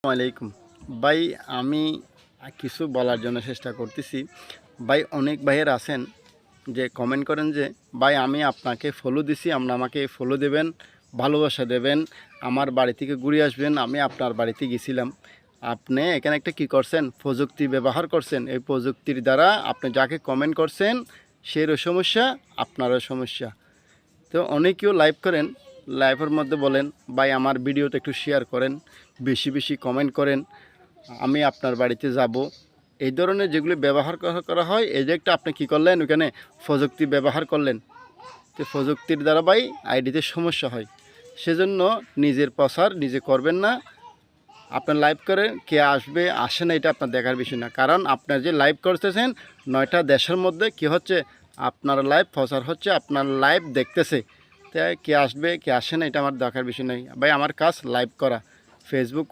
আলাইকুম ভাই, আমি কিছু বলার জন্য চেষ্টা করতেছি। ভাই, অনেক ভাইয়ের আছেন যে কমেন্ট করেন যে ভাই আমি আপনাকে ফলো দিছি, আপনি আমাকে ফলো দেবেন, ভালোবাসা দেবেন, আমার বাড়ি থেকে ঘুরে আসবেন। আমি আপনার বাড়িতে গেছিলাম, আপনি এখানে একটা কী করছেন, প্রযুক্তি ব্যবহার করছেন। এই প্রযুক্তির দ্বারা আপনি যাকে কমেন্ট করছেন সেরও সমস্যা, আপনারও সমস্যা। তো অনেকেও লাইভ করেন, লাইভের মধ্যে বলেন ভাই আমার ভিডিওটা একটু শেয়ার করেন, বেশি বেশি কমেন্ট করেন, আমি আপনার বাড়িতে যাব। এই ধরনের যেগুলি ব্যবহার করা হয়, এই যে একটা আপনি কী করলেন, ওখানে প্রযুক্তি ব্যবহার করলেন। তো প্রযুক্তির দ্বারা ভাই আইডিতে সমস্যা হয়। সেজন্য নিজের প্রচার নিজে করবেন না। আপনার লাইভ করে কে আসবে আসে না এটা আপনার দেখার বিষয় না, কারণ আপনার যে লাইভ করতেছেন 9টা দেশের মধ্যে কি হচ্ছে, আপনার লাইভ প্রচার হচ্ছে, আপনার লাইভ দেখতেছে। তাই কে আসবে কে আসে না এটা আমার দেখার বিষয় নেই ভাই, আমার কাজ লাইভ করা। ফেসবুক